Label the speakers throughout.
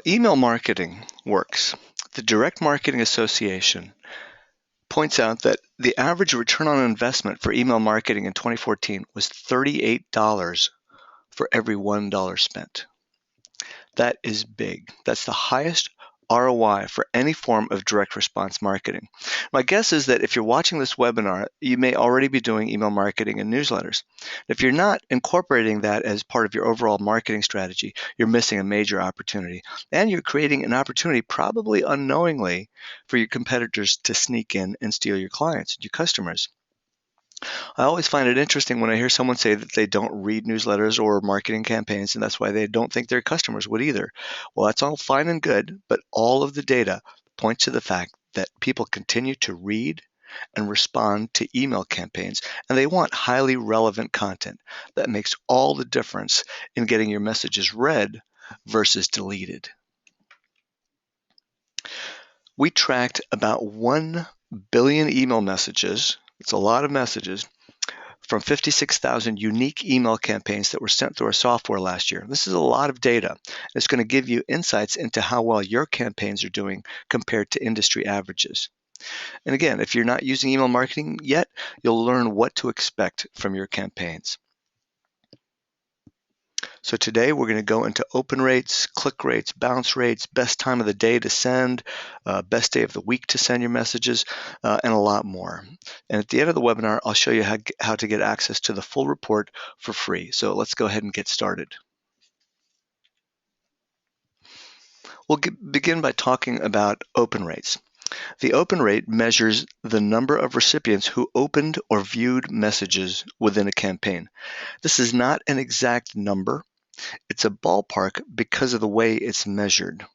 Speaker 1: email marketing works. The Direct Marketing Association points out that the average return on investment for email marketing in 2014 was $38 for every $1 spent. That is big. That's the highest ROI for any form of direct response marketing. My guess is that if you're watching this webinar, you may already be doing email marketing and newsletters. If you're not incorporating that as part of your overall marketing strategy, you're missing a major opportunity. And you're creating an opportunity, probably unknowingly, for your competitors to sneak in and steal your clients, your customers. I always find it interesting when I hear someone say that they don't read newsletters or marketing campaigns, and that's why they don't think their customers would either. Well, that's all fine and good, but all of the data points to the fact that people continue to read and respond to email campaigns, and they want highly relevant content. That makes all the difference in getting your messages read versus deleted. We tracked about 1 billion email messages. It's a lot of messages from 56,000 unique email campaigns that were sent through our software last year. This is a lot of data. It's going to give you insights into how well your campaigns are doing compared to industry averages. And again, if you're not using email marketing yet, you'll learn what to expect from your campaigns. So today we're going to go into open rates, click rates, bounce rates, best time of the day to send, best day of the week to send your messages, and a lot more. And at the end of the webinar, I'll show you how to get access to the full report for free. So let's go ahead and get started. We'll begin by talking about open rates. The open rate measures the number of recipients who opened or viewed messages within a campaign. This is not an exact number. It's a ballpark because of the way it's measured.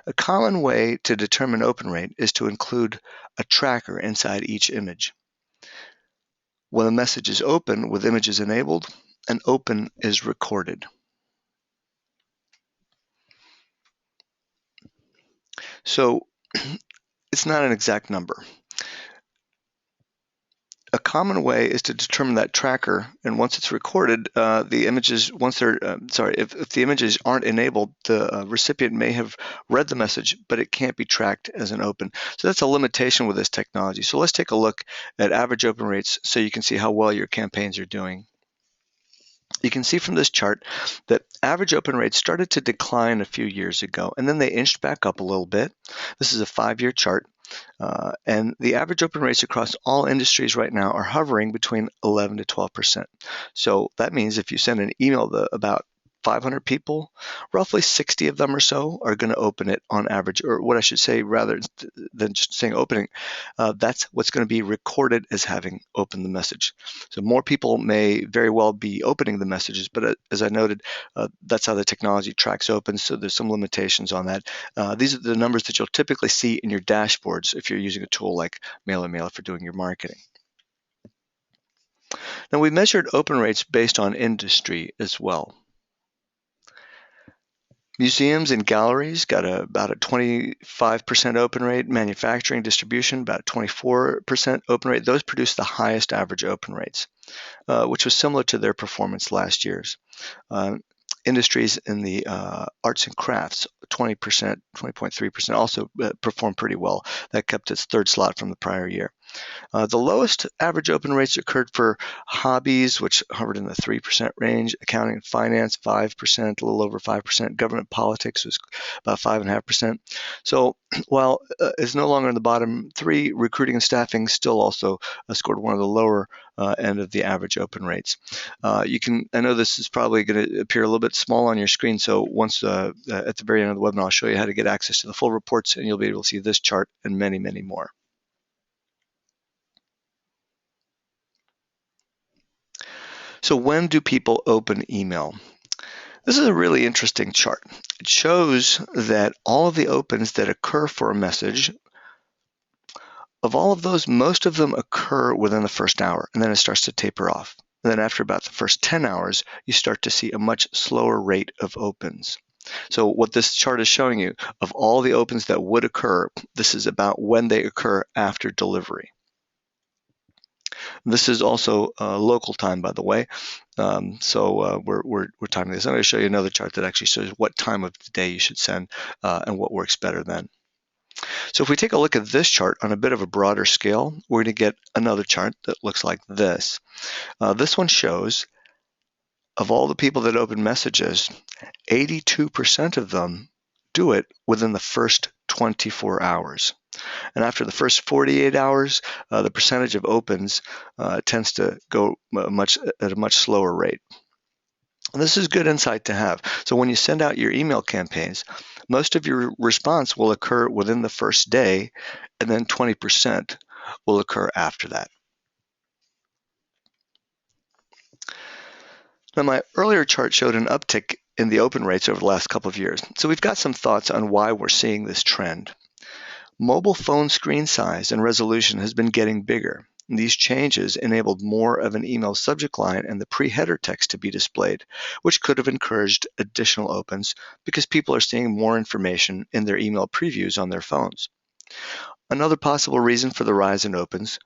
Speaker 1: A common way to determine open rate is to include a tracker inside each image. When a message is open with images enabled, an open is recorded. So it's not an exact number. A common way is to determine that tracker, and once it's recorded, the images, if the images aren't enabled, the recipient may have read the message, but it can't be tracked as an open. So that's a limitation with this technology. So let's take a look at average open rates so you can see how well your campaigns are doing. You can see from this chart that average open rates started to decline a few years ago, and then they inched back up a little bit. This is a 5-year chart. And the average open rates across all industries right now are hovering between 11 to 12%. So that means if you send an email to about 500 people, roughly 60 of them or so are going to open it on average, or what I should say, rather than just saying opening, that's what's going to be recorded as having opened the message. So more people may very well be opening the messages, but as I noted, that's how the technology tracks open, so there's some limitations on that. These are the numbers that you'll typically see in your dashboards if you're using a tool like MailerMailer for doing your marketing. Now, we measured open rates based on industry as well. Museums and galleries got about a 25% open rate. Manufacturing, distribution, about 24% open rate. Those produced the highest average open rates, which was similar to their performance last year's. Industries in the arts and crafts, 20%, 20.3%, also performed pretty well. That kept its third slot from the prior year. The lowest average open rates occurred for hobbies, which hovered in the 3% range, accounting and finance, 5%, a little over 5%, government politics was about 5.5%. So while it's no longer in the bottom 3, recruiting and staffing still also scored one of the lower end of the average open rates. I know this is probably going to appear a little bit small on your screen, so once at the very end of the webinar, I'll show you how to get access to the full reports, and you'll be able to see this chart and many, many more. So when do people open email? This is a really interesting chart. It shows that all of the opens that occur for a message, of all of those, most of them occur within the first hour, and then it starts to taper off. And then after about the first 10 hours, you start to see a much slower rate of opens. So what this chart is showing you, of all the opens that would occur, this is about when they occur after delivery. This is also local time, by the way. So we're timing this. I'm going to show you another chart that actually shows what time of the day you should send and what works better then. So if we take a look at this chart on a bit of a broader scale, we're going to get another chart that looks like this. This one shows of all the people that open messages, 82% of them do it within the first 24 hours. And after the first 48 hours, the percentage of opens tends to go at a much slower rate. And this is good insight to have. So when you send out your email campaigns, most of your response will occur within the first day, and then 20% will occur after that. Now, my earlier chart showed an uptick in the open rates over the last couple of years. So we've got some thoughts on why we're seeing this trend. Mobile phone screen size and resolution has been getting bigger. These changes enabled more of an email subject line and the pre-header text to be displayed, which could have encouraged additional opens because people are seeing more information in their email previews on their phones. Another possible reason for the rise in opens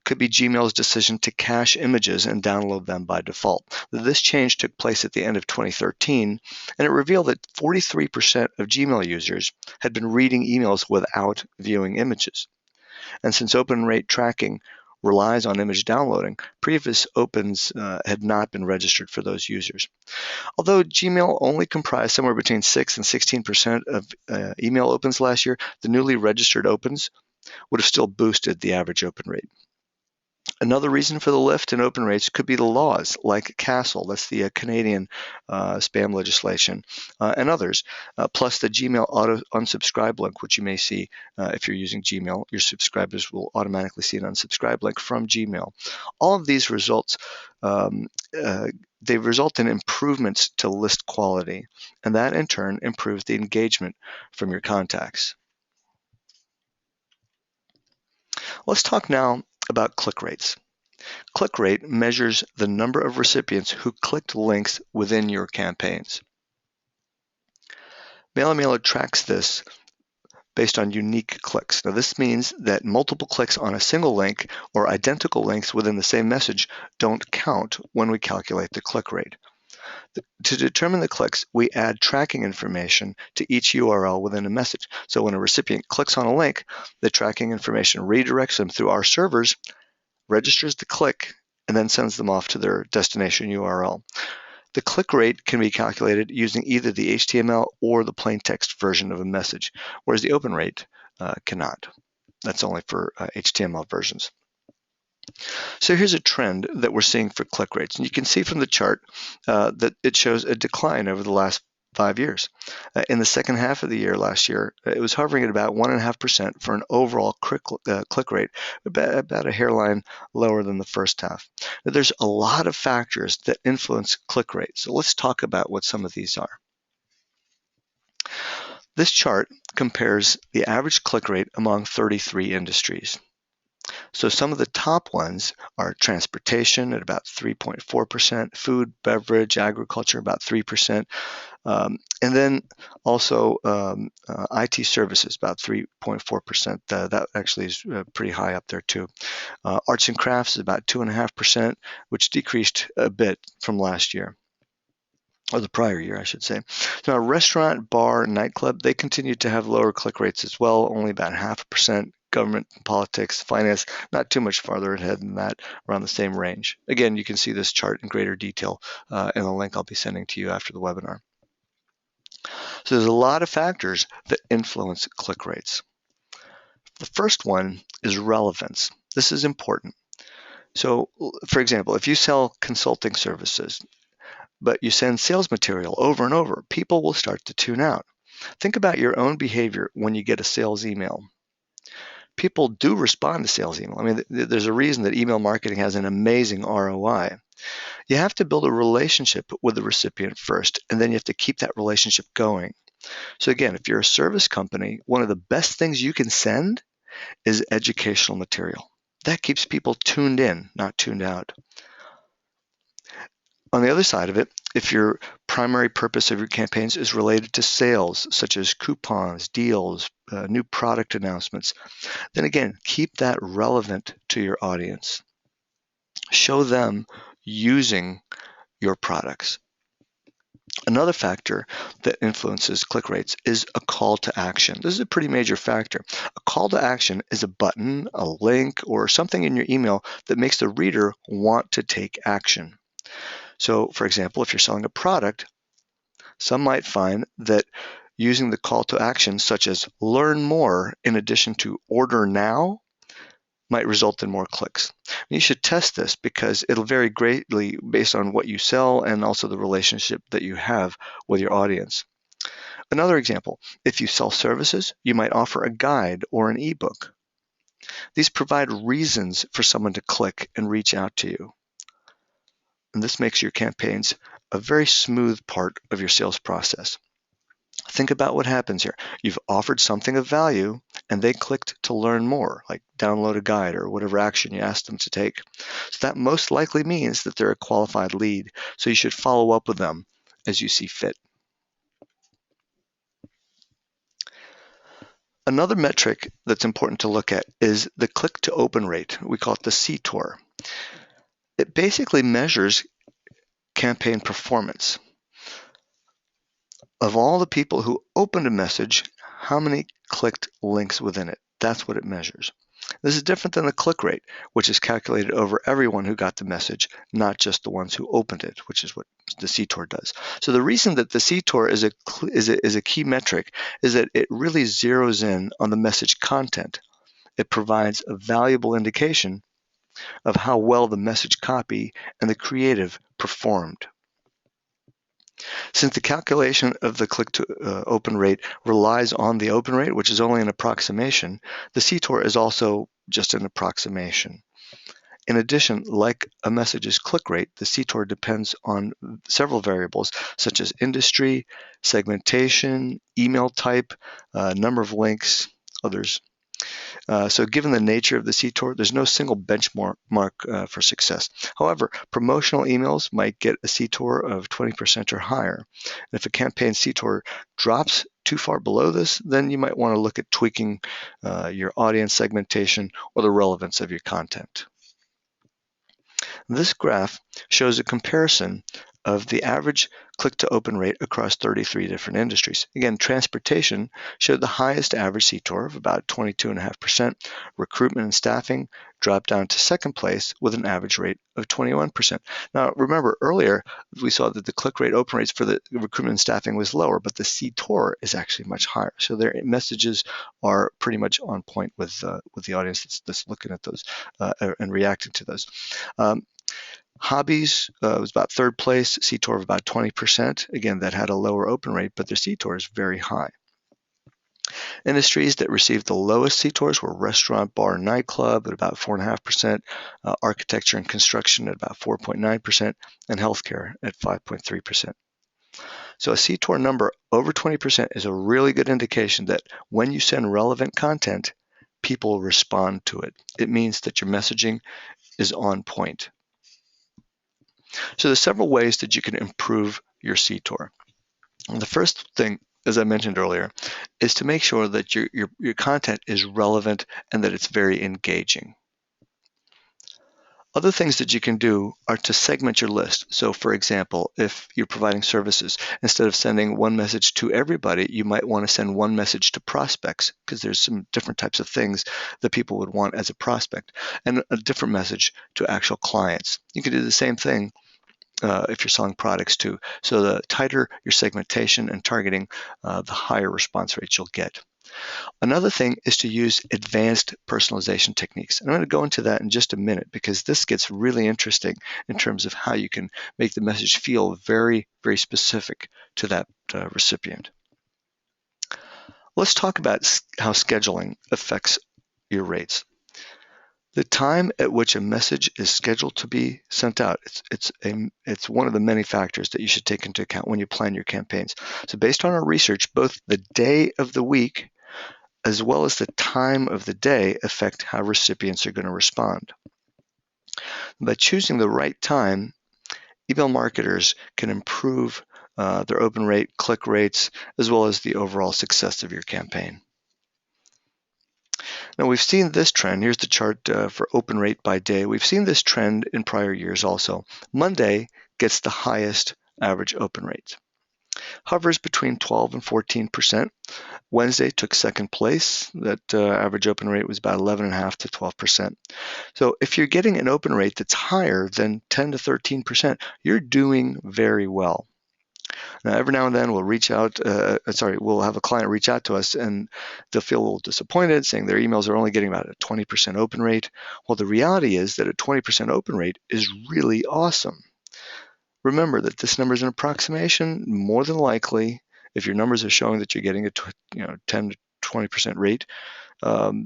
Speaker 1: could be Gmail's decision to cache images and download them by default. This change took place at the end of 2013, and it revealed that 43% of Gmail users had been reading emails without viewing images. And since open rate tracking relies on image downloading, previous opens had not been registered for those users. Although Gmail only comprised somewhere between 6 and 16% of email opens last year, the newly registered opens would have still boosted the average open rate. Another reason for the lift in open rates could be the laws like CASL, that's the Canadian spam legislation, and others, plus the Gmail auto unsubscribe link, which you may see if you're using Gmail. Your subscribers will automatically see an unsubscribe link from Gmail. All of these results, they result in improvements to list quality, and that in turn improves the engagement from your contacts. Let's talk now about click rates. Click rate measures the number of recipients who clicked links within your campaigns. MailerMailer tracks this based on unique clicks. Now this means that multiple clicks on a single link or identical links within the same message don't count when we calculate the click rate. To determine the clicks, we add tracking information to each URL within a message. So when a recipient clicks on a link, the tracking information redirects them through our servers, registers the click, and then sends them off to their destination URL. The click rate can be calculated using either the HTML or the plain text version of a message, whereas the open rate cannot. That's only for HTML versions. So here's a trend that we're seeing for click rates. And you can see from the chart that it shows a decline over the last 5 years. In the second half of the year last year, it was hovering at about 1.5% for an overall click rate, about a hairline lower than the first half. Now, there's a lot of factors that influence click rate. So let's talk about what some of these are. This chart compares the average click rate among 33 industries. So some of the top ones are transportation at about 3.4%, food, beverage, agriculture about 3%, and then also IT services about 3.4%. That actually is pretty high up there too. Arts and crafts is about 2.5%, which decreased a bit from last year. Or the prior year, I should say. Now, restaurant, bar, nightclub, they continue to have lower click rates as well, only about 0.5%. Government, politics, finance, not too much farther ahead than that, around the same range. Again, you can see this chart in greater detail in the link I'll be sending to you after the webinar. So there's a lot of factors that influence click rates. The first one is relevance. This is important. So, for example, if you sell consulting services, but you send sales material over and over, people will start to tune out. Think about your own behavior when you get a sales email. People do respond to sales email. I mean, there's a reason that email marketing has an amazing ROI. You have to build a relationship with the recipient first, and then you have to keep that relationship going. So again, if you're a service company, one of the best things you can send is educational material. That keeps people tuned in, not tuned out. On the other side of it, if your primary purpose of your campaigns is related to sales, such as coupons, deals, new product announcements, then again, keep that relevant to your audience. show them using your products. Another factor that influences click rates is a call to action. This is a pretty major factor. A call to action is a button, a link, or something in your email that makes the reader want to take action. So, for example, if you're selling a product, some might find that using the call to action, such as learn more in addition to order now, might result in more clicks. You should test this because it'll vary greatly based on what you sell and also the relationship that you have with your audience. Another example, if you sell services, you might offer a guide or an ebook. These provide reasons for someone to click and reach out to you. And this makes your campaigns a very smooth part of your sales process. Think about what happens here. You've offered something of value and they clicked to learn more, like download a guide or whatever action you asked them to take. So that most likely means that they're a qualified lead. So you should follow up with them as you see fit. Another metric that's important to look at is the click to open rate. We call it the CTOR. It basically measures campaign performance. Of all the people who opened a message, how many clicked links within it? That's what it measures. This is different than the click rate, which is calculated over everyone who got the message, not just the ones who opened it, which is what the CTOR does. So the reason that the CTOR is a key metric is that it really zeroes in on the message content. It provides a valuable indication of how well the message copy and the creative performed. Since the calculation of the click-to-open rate relies on the open rate, which is only an approximation, the CTOR is also just an approximation. In addition, like a message's click rate, the CTOR depends on several variables such as industry, segmentation, email type, number of links, others. So given the nature of the CTOR, there's no single benchmark for success. However, promotional emails might get a CTOR of 20% or higher. And if a campaign CTOR drops too far below this, then you might want to look at tweaking your audience segmentation or the relevance of your content. This graph shows a comparison of the average click-to-open rate across 33 different industries. Again, transportation showed the highest average CTOR of about 22.5%. Recruitment and staffing dropped down to second place with an average rate of 21%. Now, remember earlier we saw that the click rate open rates for the recruitment and staffing was lower, but the CTOR is actually much higher. So their messages are pretty much on point with the audience that's looking at those and reacting to those. Hobbies was about third place, CTOR of about 20%. Again, that had a lower open rate, but their CTOR is very high. Industries that received the lowest CTORs were restaurant, bar, and nightclub at about 4.5%, architecture and construction at about 4.9%, and healthcare at 5.3%. So a CTOR number over 20% is a really good indication that when you send relevant content, people respond to it. It means that your messaging is on point. So there's several ways that you can improve your CTOR. And the first thing, as I mentioned earlier, is to make sure that your content is relevant and that it's very engaging. Other things that you can do are to segment your list. So for example, if you're providing services, instead of sending one message to everybody, you might want to send one message to prospects because there's some different types of things that people would want as a prospect, and a different message to actual clients. You can do the same thing if you're selling products too. So the tighter your segmentation and targeting, the higher response rates you'll get. Another thing is to use advanced personalization techniques. And I'm going to go into that in just a minute because this gets really interesting in terms of how you can make the message feel very, very specific to that recipient. Let's talk about how scheduling affects your rates. The time at which a message is scheduled to be sent out, it's one of the many factors that you should take into account when you plan your campaigns. So based on our research, both the day of the week as well as the time of the day affect how recipients are going to respond. By choosing the right time, email marketers can improve their open rate, click rates, as well as the overall success of your campaign. Now we've seen this trend. Here's the chart for open rate by day. We've seen this trend in prior years also. Monday gets the highest average open rate. Hovers between 12 and 14%. Wednesday took second place. That average open rate was about 11.5 to 12%. So if you're getting an open rate that's higher than 10 to 13%, you're doing very well. Now, every now and then we'll have a client reach out to us and they'll feel a little disappointed, saying their emails are only getting about a 20% open rate. Well, the reality is that a 20% open rate is really awesome. Remember that this number is an approximation. More than likely, if your numbers are showing that you're getting a 10 to 20% rate,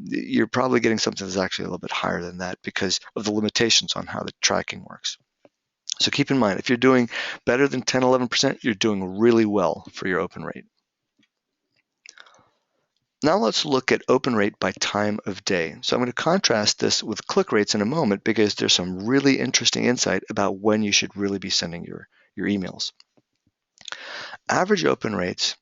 Speaker 1: you're probably getting something that's actually a little bit higher than that because of the limitations on how the tracking works. So keep in mind, if you're doing better than 10, 11%, you're doing really well for your open rate. Now let's look at open rate by time of day. So I'm going to contrast this with click rates in a moment because there's some really interesting insight about when you should really be sending your emails. Average open rates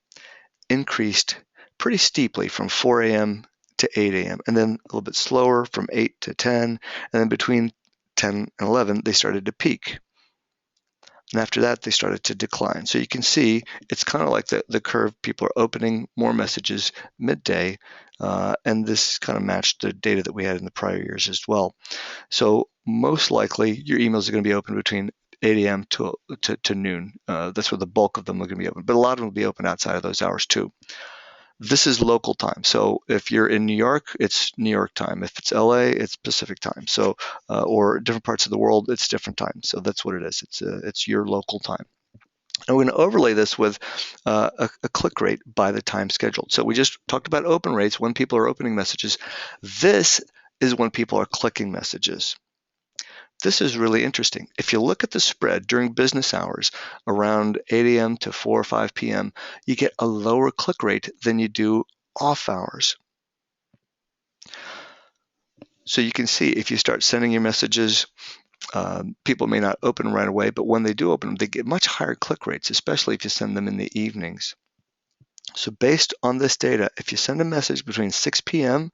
Speaker 1: increased pretty steeply from 4 a.m. to 8 a.m. and then a little bit slower from 8 to 10, and then between 10 and 11 they started to peak. And after that, they started to decline. So you can see it's kind of like the curve. People are opening more messages midday, and this kind of matched the data that we had in the prior years as well. So most likely, your emails are going to be open between 8 a.m. to noon. That's where the bulk of them are going to be open. But a lot of them will be open outside of those hours too. This is local time. So if you're in New York, it's New York time. If it's LA, it's Pacific time. So, or different parts of the world, it's different time. So that's what it is. It's your local time. And we're going to overlay this with a click rate by the time scheduled. So we just talked about open rates when people are opening messages. This is when people are clicking messages. This is really interesting. If you look at the spread during business hours, around 8 a.m. to 4 or 5 p.m., you get a lower click rate than you do off hours. So you can see if you start sending your messages, people may not open right away, but when they do open them, they get much higher click rates, especially if you send them in the evenings. So based on this data, if you send a message between 6 p.m.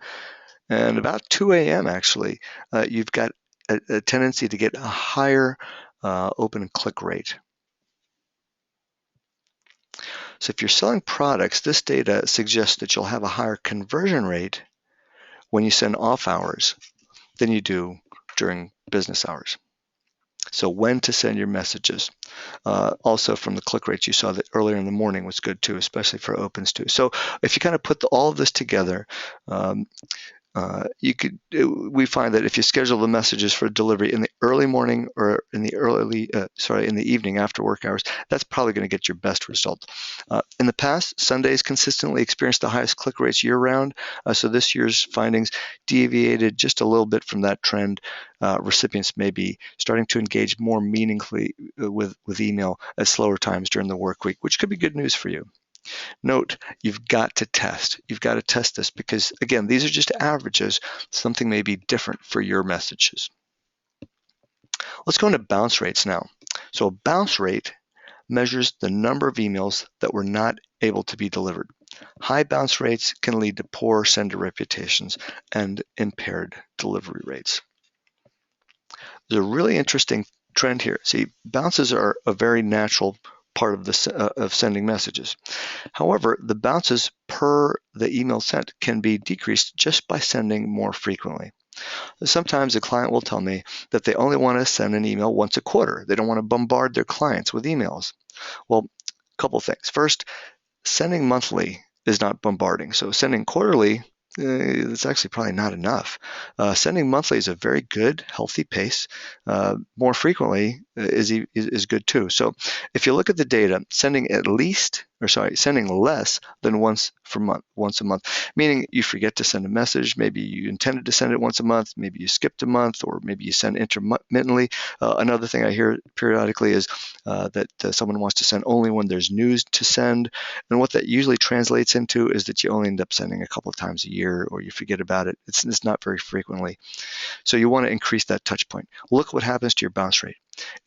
Speaker 1: and about 2 a.m. actually, you've got a tendency to get a higher open click rate. So if you're selling products, this data suggests that you'll have a higher conversion rate when you send off hours than you do during business hours. So when to send your messages. Also from the click rates you saw that earlier in the morning was good too, especially for opens too. So if you kind of put all of this together, we find that if you schedule the messages for delivery in the early morning or in the evening after work hours, that's probably going to get your best result. In the past, Sundays consistently experienced the highest click rates year-round, so this year's findings deviated just a little bit from that trend. Recipients may be starting to engage more meaningfully with email at slower times during the work week, which could be good news for you. Note, you've got to test. You've got to test this because, again, these are just averages. Something may be different for your messages. Let's go into bounce rates now. So a bounce rate measures the number of emails that were not able to be delivered. High bounce rates can lead to poor sender reputations and impaired delivery rates. There's a really interesting trend here. See, bounces are a very natural part of sending messages. However, the bounces per the email sent can be decreased just by sending more frequently. Sometimes a client will tell me that they only want to send an email once a quarter. They don't want to bombard their clients with emails. Well, a couple of things. First, sending monthly is not bombarding. So sending quarterly, it's actually probably not enough. Sending monthly is a very good, healthy pace. More frequently is good too. So if you look at the data, sending less than once a month, meaning you forget to send a message, maybe you intended to send it once a month, maybe you skipped a month, or maybe you send intermittently. Another thing I hear periodically is that someone wants to send only when there's news to send, and what that usually translates into is that you only end up sending a couple of times a year, or you forget about it. It's not very frequently. So you want to increase that touch point. Look what happens to your bounce rate.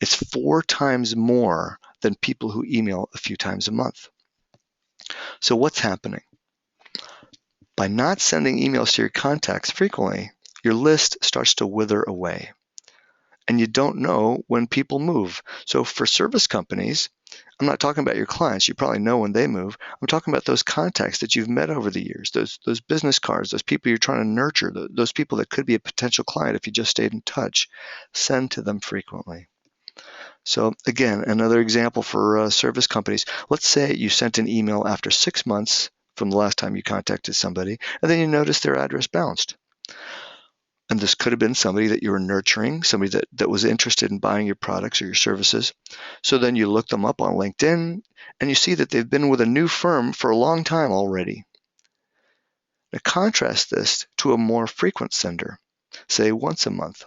Speaker 1: It's 4 times more than people who email a few times a month. So what's happening? By not sending emails to your contacts frequently, your list starts to wither away, and you don't know when people move. So for service companies, I'm not talking about your clients. You probably know when they move. I'm talking about those contacts that you've met over the years, those business cards, those people you're trying to nurture, those people that could be a potential client if you just stayed in touch. Send to them frequently. So again, another example for service companies. Let's say you sent an email after 6 months from the last time you contacted somebody, and then you notice their address bounced. And this could have been somebody that you were nurturing, somebody that was interested in buying your products or your services. So then you look them up on LinkedIn, and you see that they've been with a new firm for a long time already. Now contrast this to a more frequent sender, say once a month.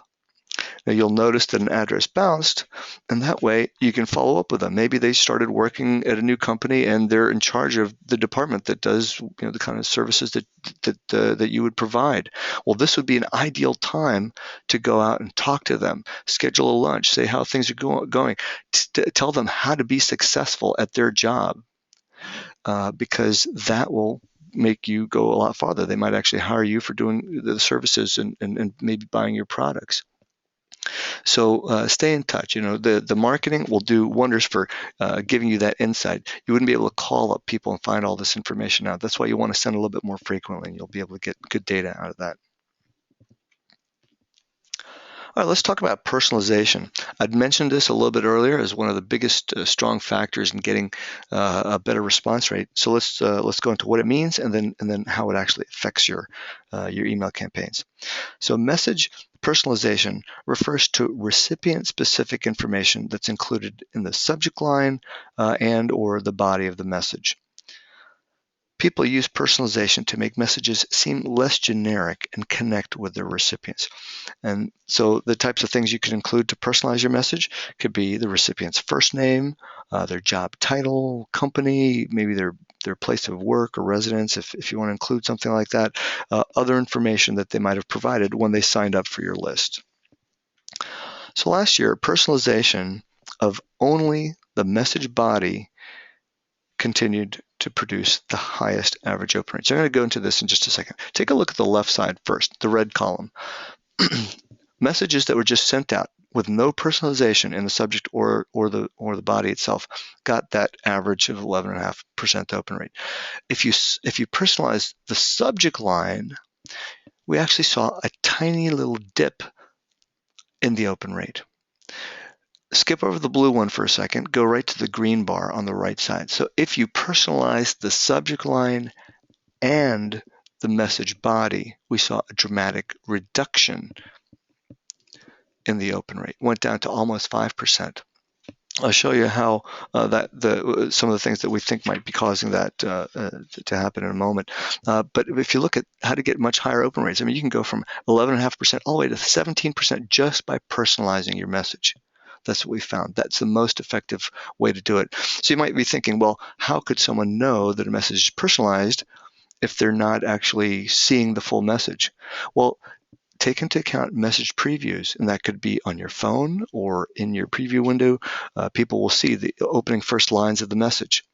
Speaker 1: Now you'll notice that an address bounced, and that way you can follow up with them. Maybe they started working at a new company and they're in charge of the department that does the kind of services that you would provide. Well, this would be an ideal time to go out and talk to them, schedule a lunch, say how things are going, tell them how to be successful at their job, because that will make you go a lot farther. They might actually hire you for doing the services and maybe buying your products. So stay in touch. The marketing will do wonders for giving you that insight. You wouldn't be able to call up people and find all this information out. That's why you want to send a little bit more frequently, and you'll be able to get good data out of that. All right, let's talk about personalization. I'd mentioned this a little bit earlier as one of the biggest strong factors in getting a better response rate. So let's go into what it means and then how it actually affects your email campaigns. So message personalization refers to recipient-specific information that's included in the subject line and or the body of the message. People use personalization to make messages seem less generic and connect with their recipients. And so the types of things you can include to personalize your message could be the recipient's first name, their job title, company, maybe their place of work or residence, if you want to include something like that, other information that they might have provided when they signed up for your list. So last year, personalization of only the message body continued to produce the highest average open rate. So I'm going to go into this in just a second. Take a look at the left side first, the red column. Messages that were just sent out with no personalization in the subject or the body itself got that average of 11.5% open rate. If you personalize the subject line, we actually saw a tiny little dip in the open rate. Skip over the blue one for a second, go right to the green bar on the right side. So if you personalize the subject line and the message body, we saw a dramatic reduction in the open rate. It went down to almost 5%. I'll show you how some of the things that we think might be causing that to happen in a moment. But if you look at how to get much higher open rates, I mean, you can go from 11.5% all the way to 17% just by personalizing your message. That's what we found. That's the most effective way to do it. So you might be thinking, well, how could someone know that a message is personalized if they're not actually seeing the full message? Well, take into account message previews, and that could be on your phone or in your preview window. People will see the opening first lines of the message.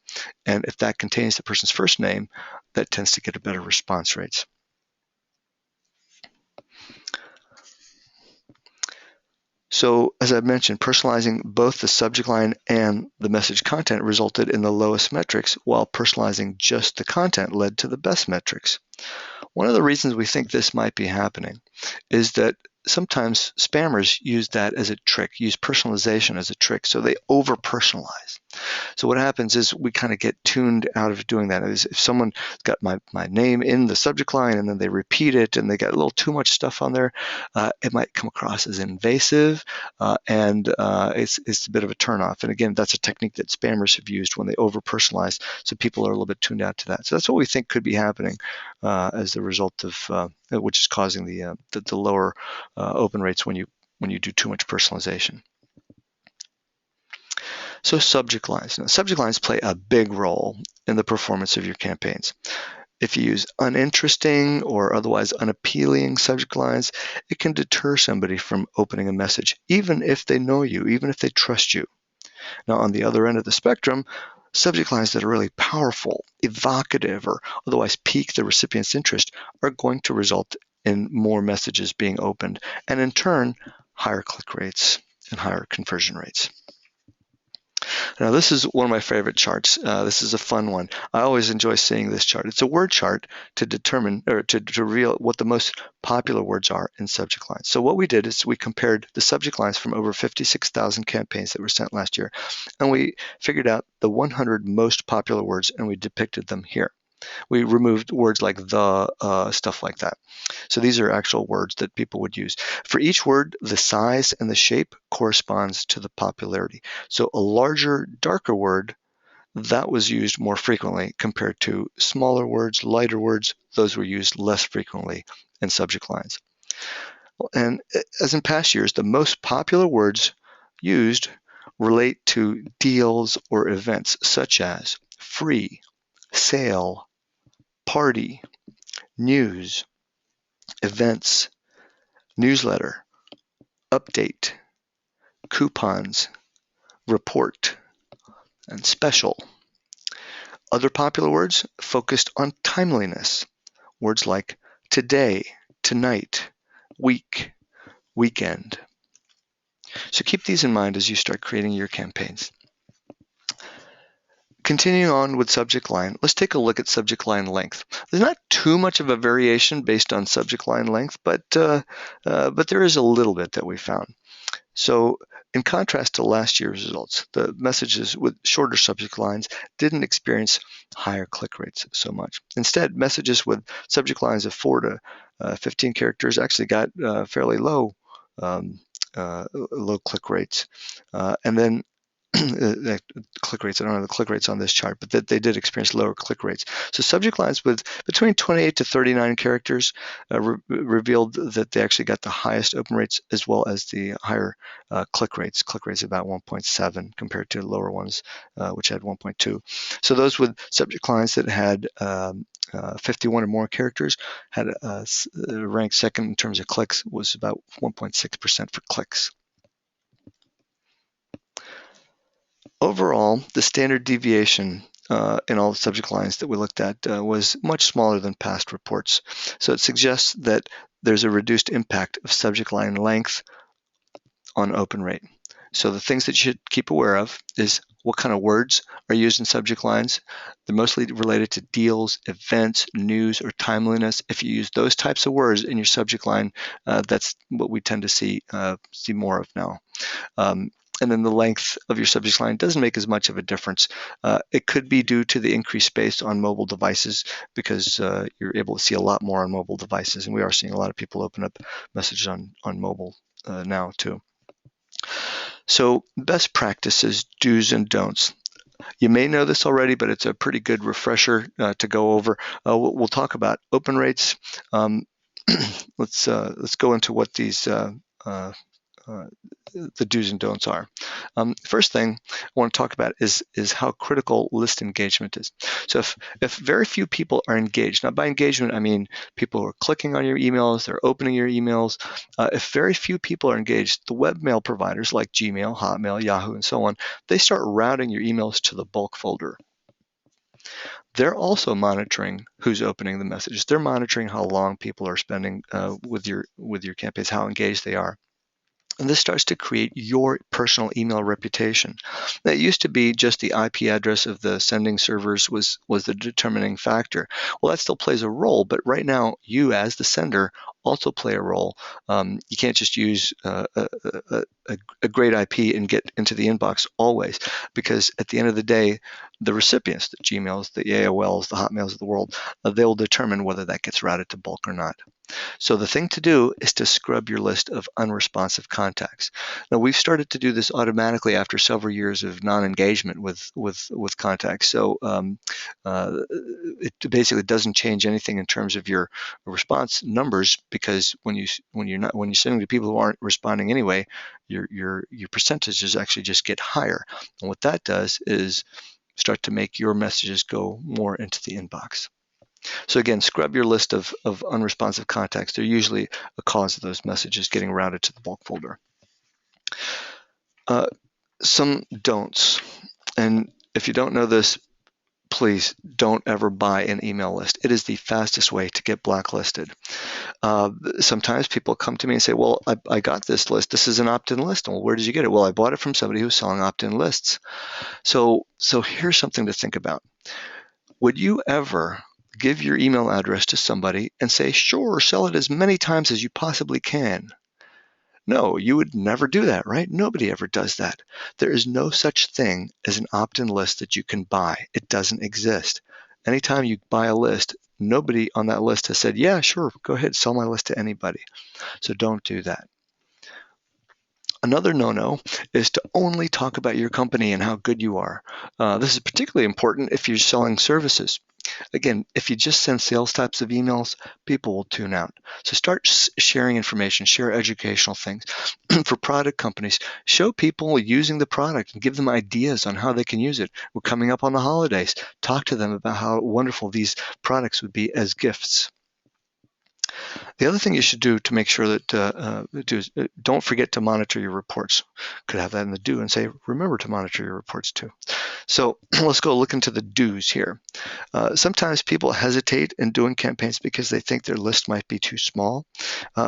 Speaker 1: And if that contains the person's first name, that tends to get a better response rates. So as I mentioned, personalizing both the subject line and the message content resulted in the lowest metrics, while personalizing just the content led to the best metrics. One of the reasons we think this might be happening is that sometimes spammers use that as a trick, use personalization as a trick, so they over-personalize. So what happens is we kind of get tuned out of doing that. If someone got my name in the subject line and then they repeat it and they got a little too much stuff on there, it might come across as invasive and it's a bit of a turnoff. And again, that's a technique that spammers have used when they over-personalize, so people are a little bit tuned out to that. So that's what we think could be happening as the result of which is causing the lower open rates when you do too much personalization. So subject lines. Now, subject lines play a big role in the performance of your campaigns. If you use uninteresting or otherwise unappealing subject lines, it can deter somebody from opening a message, even if they know you, even if they trust you. Now, on the other end of the spectrum, subject lines that are really powerful, evocative, or otherwise pique the recipient's interest are going to result in more messages being opened, and in turn, higher click rates and higher conversion rates. Now, this is one of my favorite charts. This is a fun one. I always enjoy seeing this chart. It's a word chart to determine or to reveal what the most popular words are in subject lines. So what we did is we compared the subject lines from over 56,000 campaigns that were sent last year, and we figured out the 100 most popular words, and we depicted them here. We removed words like the, stuff like that. So these are actual words that people would use. For each word, the size and the shape corresponds to the popularity. So a larger, darker word, that was used more frequently compared to smaller words, lighter words, those were used less frequently in subject lines. And as in past years, the most popular words used relate to deals or events such as free, sale, party, news, events, newsletter, update, coupons, report, and special. Other popular words focused on timeliness. Words like today, tonight, week, weekend. So keep these in mind as you start creating your campaigns. Continuing on with subject line, let's take a look at subject line length. There's not too much of a variation based on subject line length, but there is a little bit that we found. So in contrast to last year's results, the messages with shorter subject lines didn't experience higher click rates so much. Instead, messages with subject lines of 4 to 15 characters actually got fairly low click rates. And then click rates, I don't have the click rates on this chart, but that they did experience lower click rates. So subject lines with between 28 to 39 characters revealed that they actually got the highest open rates as well as the higher click rates. Click rates about 1.7 compared to lower ones, which had 1.2. So those with subject lines that had 51 or more characters had ranked second in terms of clicks, was about 1.6% for clicks. Overall, the standard deviation in all the subject lines that we looked at was much smaller than past reports. So it suggests that there's a reduced impact of subject line length on open rate. So the things that you should keep aware of is what kind of words are used in subject lines. They're mostly related to deals, events, news, or timeliness. If you use those types of words in your subject line, that's what we tend to see more of now. And then the length of your subject line doesn't make as much of a difference. It could be due to the increased space on mobile devices because you're able to see a lot more on mobile devices, and we are seeing a lot of people open up messages on mobile now too. So best practices, do's and don'ts. You may know this already, but it's a pretty good refresher to go over. We'll talk about open rates. Let's go into what these the do's and don'ts are. First thing I want to talk about is how critical list engagement is. So if very few people are engaged, now by engagement I mean people are clicking on your emails, they're opening your emails. If very few people are engaged, the webmail providers like Gmail, Hotmail, Yahoo, and so on, they start routing your emails to the bulk folder. They're also monitoring who's opening the messages. They're monitoring how long people are spending with your campaigns, how engaged they are. And this starts to create your personal email reputation. That used to be just the IP address of the sending servers was the determining factor. Well, that still plays a role, but right now you as the sender also play a role. You can't just use a great IP and get into the inbox always, because at the end of the day, the recipients, the Gmails, the AOLs, the Hotmails of the world, they'll determine whether that gets routed to bulk or not. So the thing to do is to scrub your list of unresponsive contacts. Now, we've started to do this automatically after several years of non-engagement with contacts. So it basically doesn't change anything in terms of your response numbers, because when you're sending to people who aren't responding anyway, your percentages actually just get higher. And what that does is start to make your messages go more into the inbox. So again, scrub your list of unresponsive contacts. They're usually a cause of those messages getting routed to the bulk folder. Some don'ts. And If you don't know this, please don't ever buy an email list. It is the fastest way to get blacklisted. Sometimes people come to me and say, well, I got this list. This is an opt-in list. Well, where did you get it? Well, I bought it from somebody who's selling opt-in lists. So here's something to think about. Would you ever give your email address to somebody and say, sure, sell it as many times as you possibly can? No, you would never do that, right? Nobody ever does that. There is no such thing as an opt-in list that you can buy. It doesn't exist. Anytime you buy a list, nobody on that list has said, yeah, sure, go ahead, sell my list to anybody. So don't do that. Another no-no is to only talk about your company and how good you are. This is particularly important if you're selling services. Again, if you just send sales types of emails, people will tune out. So start sharing information, share educational things. For product companies, show people using the product and give them ideas on how they can use it. We're coming up on the holidays. Talk to them about how wonderful these products would be as gifts. The other thing you should do to make sure that don't forget to monitor your reports. Could have that in the do and say, remember to monitor your reports too. So let's go look into the do's here. Sometimes people hesitate in doing campaigns because they think their list might be too small.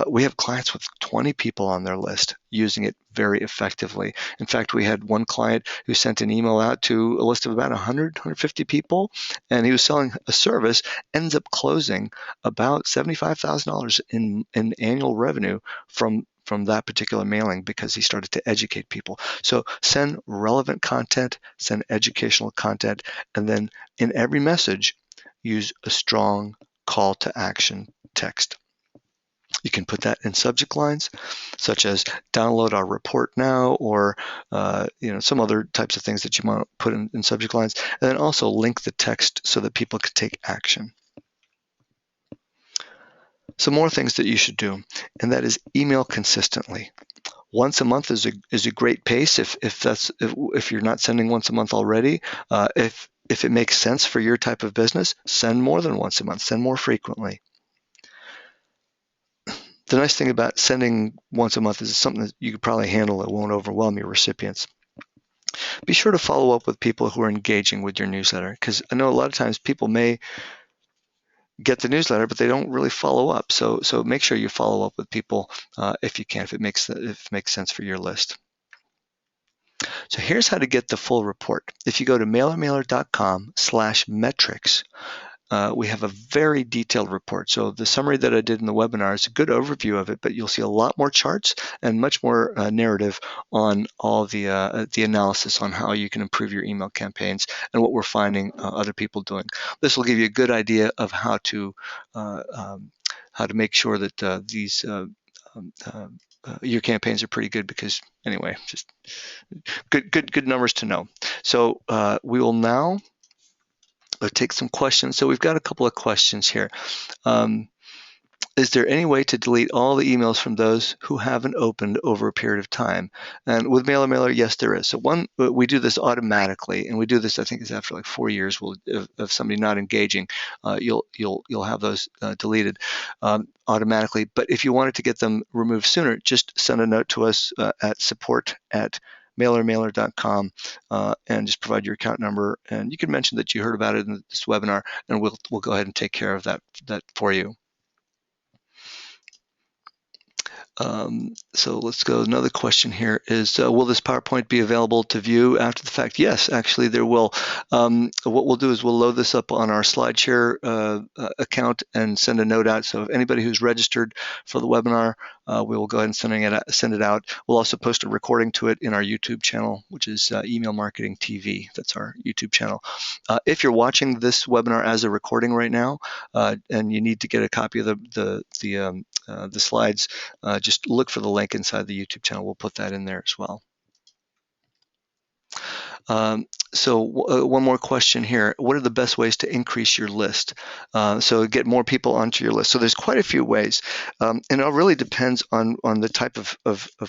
Speaker 1: We have clients with 20 people on their list using it very effectively. In fact, we had one client who sent an email out to a list of about 100, 150 people, and he was selling a service, ends up closing about $75,000 in annual revenue from that particular mailing because he started to educate people. So send relevant content, send educational content, and then in every message, use a strong call to action text. You can put that in subject lines, such as download our report now, or some other types of things that you want to put in subject lines, and then also link the text so that people can take action. Some more things that you should do, and that is email consistently. Once a month is a great pace if you're not sending once a month already. If it makes sense for your type of business, send more than once a month, send more frequently. The nice thing about sending once a month is something that you could probably handle. It won't overwhelm your recipients. Be sure to follow up with people who are engaging with your newsletter, because I know a lot of times people may get the newsletter, but they don't really follow up. So make sure you follow up with people if you can, if it makes sense for your list. So here's how to get the full report. If you go to MailerMailer.com/metrics, we have a very detailed report. So the summary that I did in the webinar is a good overview of it, but you'll see a lot more charts and much more narrative on all the analysis on how you can improve your email campaigns and what we're finding other people doing. This will give you a good idea of how to make sure that your campaigns are pretty good, because anyway, just good numbers to know. So we will now take some questions. So we've got a couple of questions here. Is there any way to delete all the emails from those who haven't opened over a period of time? And with MailerMailer, yes, there is. So we do this automatically, and we do this, I think, is after like 4 years of somebody not engaging, you'll have those deleted automatically. But if you wanted to get them removed sooner, just send a note to us at support@MailerMailer.com and just provide your account number, and you can mention that you heard about it in this webinar, and we'll go ahead and take care of that for you. So let's go. Another question here is, will this PowerPoint be available to view after the fact? Yes, actually there will. What we'll do is we'll load this up on our SlideShare account and send a note out. So if anybody who's registered for the webinar, we will go ahead and send it out. We'll also post a recording to it in our YouTube channel, which is Email Marketing TV. That's our YouTube channel. If you're watching this webinar as a recording right now, and you need to get a copy of the slides, just look for the link inside the YouTube channel. We'll put that in there as well. So one more question here. What are the best ways to increase your list? So get more people onto your list. So there's quite a few ways. And it really depends on the type of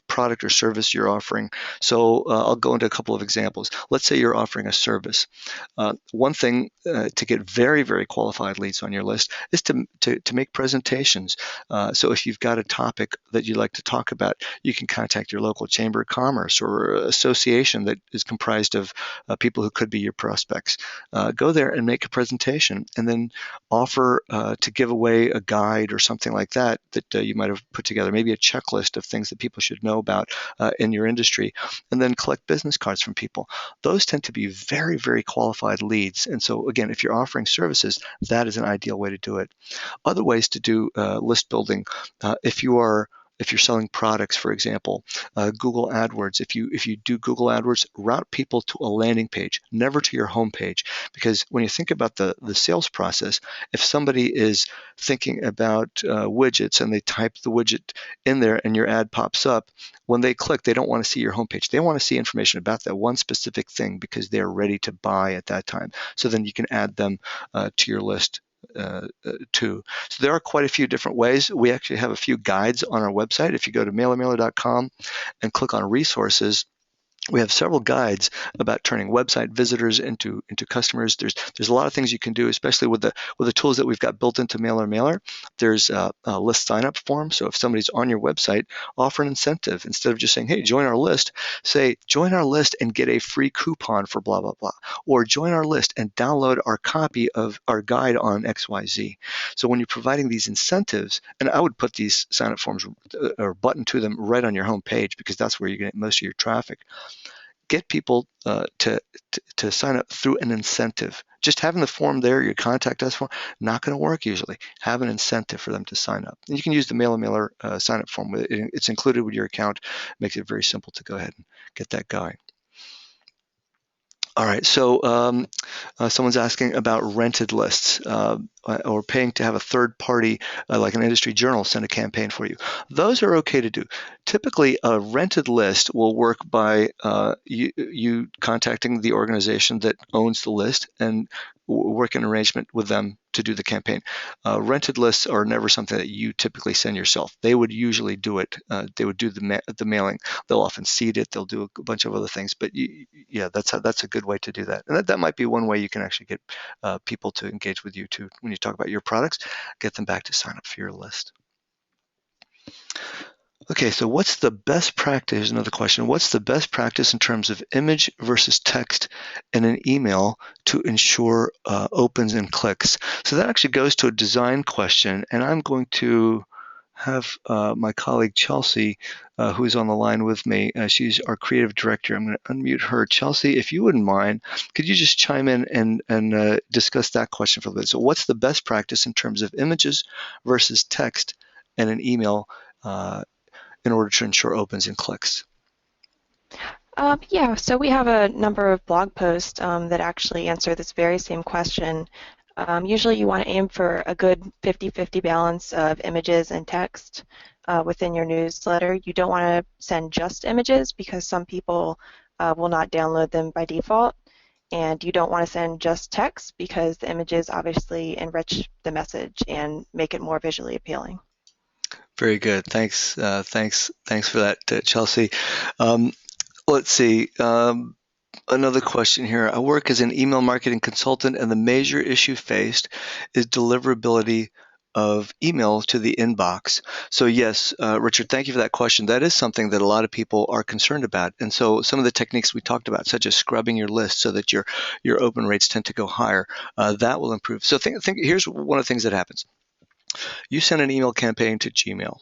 Speaker 1: product or service you're offering. So I'll go into a couple of examples. Let's say you're offering a service. One thing to get very, very qualified leads on your list is to make presentations. So if you've got a topic that you'd like to talk about, you can contact your local chamber of commerce or association that is comprised of of people who could be your prospects. Go there and make a presentation, and then offer to give away a guide or something like that you might have put together, maybe a checklist of things that people should know about in your industry, and then collect business cards from people. Those tend to be very, very qualified leads. And so again, if you're offering services, that is an ideal way to do it. Other ways to do list building, if you're selling products, for example, Google AdWords. If you do Google AdWords, route people to a landing page, never to your home page, because when you think about the sales process, if somebody is thinking about widgets and they type the widget in there and your ad pops up, when they click, they don't want to see your homepage. They want to see information about that one specific thing because they're ready to buy at that time. So then you can add them to your list too. So there are quite a few different ways. We actually have a few guides on our website. If you go to MailerMailer.com and click on resources, we have several guides about turning website visitors into customers. There's a lot of things you can do, especially with the tools that we've got built into MailerMailer. There's a list sign up form. So if somebody's on your website, offer an incentive instead of just saying, "Hey, join our list." Say, "Join our list and get a free coupon for blah blah blah," or "Join our list and download our copy of our guide on XYZ." So when you're providing these incentives, and I would put these sign up forms or button to them right on your home page because that's where you get most of your traffic. Get people to sign up through an incentive. Just having the form there, your contact us form, not going to work usually. Have an incentive for them to sign up. And you can use the MailerMailer sign up form. It's included with your account. Makes it very simple to go ahead and get that going. All right, so someone's asking about rented lists or paying to have a third party, like an industry journal, send a campaign for you. Those are okay to do. Typically, a rented list will work by you contacting the organization that owns the list and work in arrangement with them to do the campaign. Rented lists are never something that you typically send yourself. They would usually do it. They would do the mailing. They'll often seed it. They'll do a bunch of other things. But yeah, that's a good way to do that. And that might be one way you can actually get people to engage with you too. When you talk about your products, get them back to sign up for your list. Okay, so what's the best practice? Here's another question. What's the best practice in terms of image versus text in an email to ensure opens and clicks? So that actually goes to a design question, and I'm going to have my colleague Chelsea, who's on the line with me. She's our creative director. I'm going to unmute her. Chelsea, if you wouldn't mind, could you just chime in and discuss that question for a little bit? So what's the best practice in terms of images versus text in an email in order to ensure opens and clicks?
Speaker 2: Yeah, so we have a number of blog posts that actually answer this very same question. Usually you want to aim for a good 50-50 balance of images and text within your newsletter. You don't want to send just images because some people will not download them by default. And you don't want to send just text because the images obviously enrich the message and make it more visually appealing.
Speaker 1: Very good. Thanks for that, Chelsea. Let's see. Another question here. I work as an email marketing consultant, and the major issue faced is deliverability of email to the inbox. So yes, Richard, thank you for that question. That is something that a lot of people are concerned about. And so some of the techniques we talked about, such as scrubbing your list so that your open rates tend to go higher, that will improve. So think here's one of the things that happens. You send an email campaign to Gmail.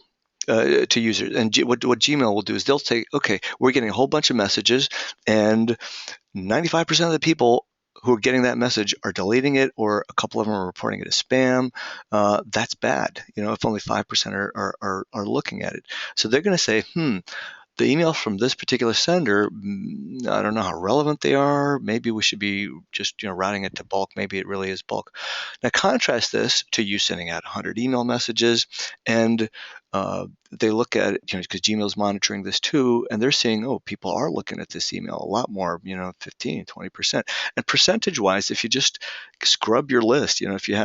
Speaker 1: To users, and what Gmail will do is they'll say, okay, we're getting a whole bunch of messages, and 95% of the people who are getting that message are deleting it, or a couple of them are reporting it as spam. That's bad, if only 5% are looking at it. So they're going to say, the email from this particular sender, I don't know how relevant they are. Maybe we should be just routing it to bulk. Maybe it really is bulk. Now contrast this to you sending out 100 email messages, and they look at it, because Gmail's monitoring this too, and they're seeing, oh, people are looking at this email a lot more, 15, 20%. And percentage-wise, if you just scrub your list, if you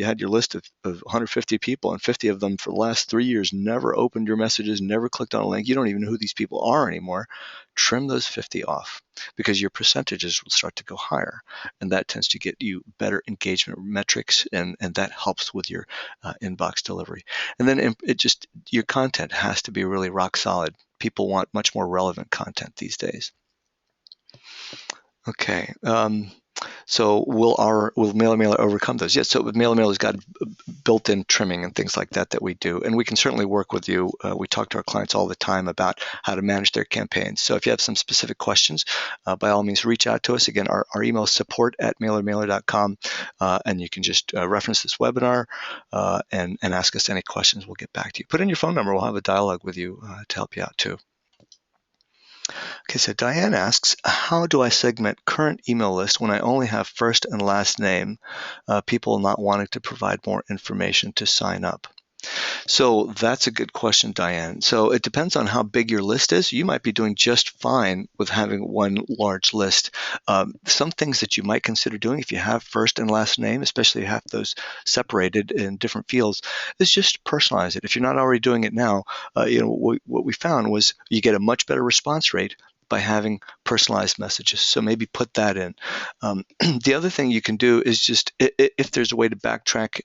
Speaker 1: had your list of 150 people and 50 of them for the last 3 years never opened your messages, never clicked on a link, you don't even know who these people are anymore, trim those 50 off because your percentages will start to go higher, and that tends to get you better engagement metrics, and that helps with your inbox delivery. And then your content has to be really rock solid. People want much more relevant content these days. Okay. So will MailerMailer overcome those? Yes. So MailerMailer's got built-in trimming and things like that we do, and we can certainly work with you. We talk to our clients all the time about how to manage their campaigns. So if you have some specific questions, by all means, reach out to us. Again, our email is support@mailermailer.com, and you can just reference this webinar and ask us any questions. We'll get back to you. Put in your phone number. We'll have a dialogue with you to help you out too. Okay, so Diane asks, how do I segment current email list when I only have first and last name, people not wanting to provide more information to sign up? So that's a good question, Diane. So it depends on how big your list is. You might be doing just fine with having one large list. Some things that you might consider doing if you have first and last name, especially if you have those separated in different fields, is just personalize it. If you're not already doing it now, what we found was you get a much better response rate by having personalized messages. So maybe put that in. The other thing you can do is just if there's a way to backtrack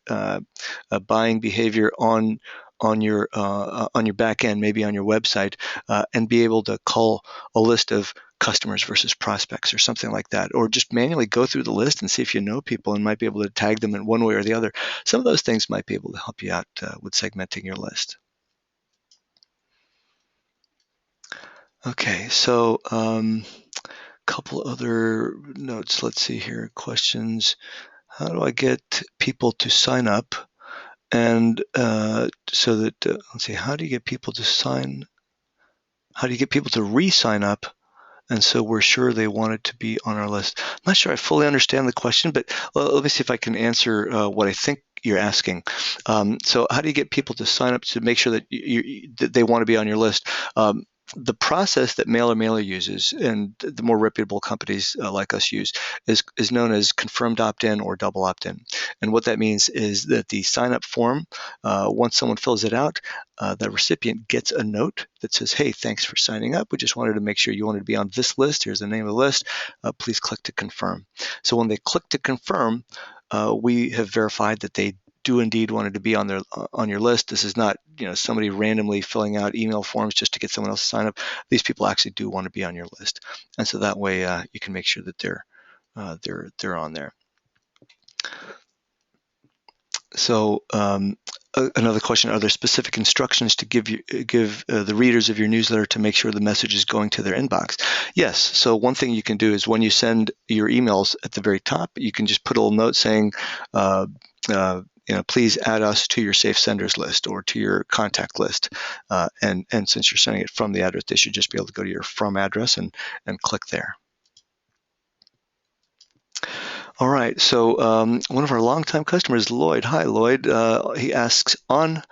Speaker 1: buying behavior on your back end, maybe on your website, and be able to call a list of customers versus prospects or something like that, or just manually go through the list and see if you know people and might be able to tag them in one way or the other. Some of those things might be able to help you out with segmenting your list. Okay, so couple other notes. Let's see here. Questions. How do I get people to sign up? And so that, let's see, how do you get people to re-sign up? And so we're sure they wanted to be on our list. I'm not sure I fully understand the question, but let me see if I can answer what I think you're asking. So how do you get people to sign up to make sure that that they want to be on your list? The process that MailerMailer uses, and the more reputable companies like us use, is known as confirmed opt-in or double opt-in. And what that means is that the sign-up form, once someone fills it out, the recipient gets a note that says, hey, thanks for signing up. We just wanted to make sure you wanted to be on this list. Here's the name of the list. Please click to confirm. So when they click to confirm, we have verified that they do indeed wanted to be on your list. This is not somebody randomly filling out email forms just to get someone else to sign up. These people actually do want to be on your list, and so that way you can make sure that they're on there. So another question: are there specific instructions to give the readers of your newsletter to make sure the message is going to their inbox? Yes. So one thing you can do is when you send your emails at the very top, you can just put a little note saying, please add us to your safe senders list or to your contact list. And since you're sending it from the address, they should just be able to go to your from address and click there. All right, so one of our longtime customers, Lloyd. Hi, Lloyd. He asks, on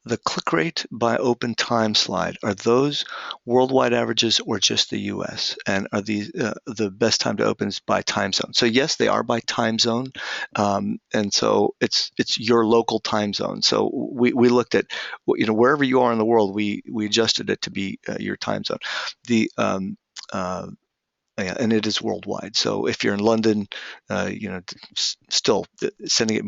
Speaker 1: the click rate by open time slide, are those worldwide averages or just the US? And are these the best time to open is by time zone? So yes, they are by time zone. And so it's your local time zone. So we looked at, wherever you are in the world, we adjusted it to be your time zone. Yeah, and it is worldwide. So if you're in London, still sending it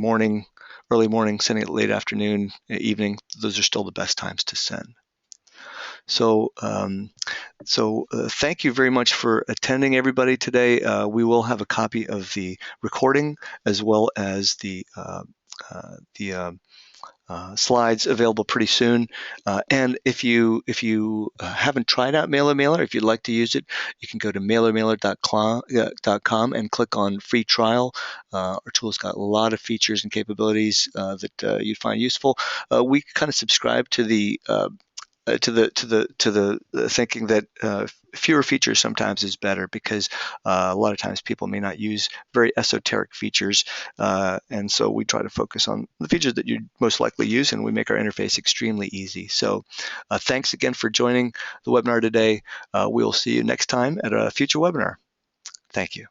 Speaker 1: early morning, sending it late afternoon, evening, those are still the best times to send. So, thank you very much for attending, everybody, today. We will have a copy of the recording as well as the slides available pretty soon. And if you haven't tried out MailerMailer, if you'd like to use it, you can go to MailerMailer.com and click on free trial. Our tool's got a lot of features and capabilities that you'd find useful. We kind of subscribe to the thinking that fewer features sometimes is better, because a lot of times people may not use very esoteric features, and so we try to focus on the features that you most likely use, and we make our interface extremely easy. So thanks again for joining the webinar today. We will see you next time at a future webinar. Thank you.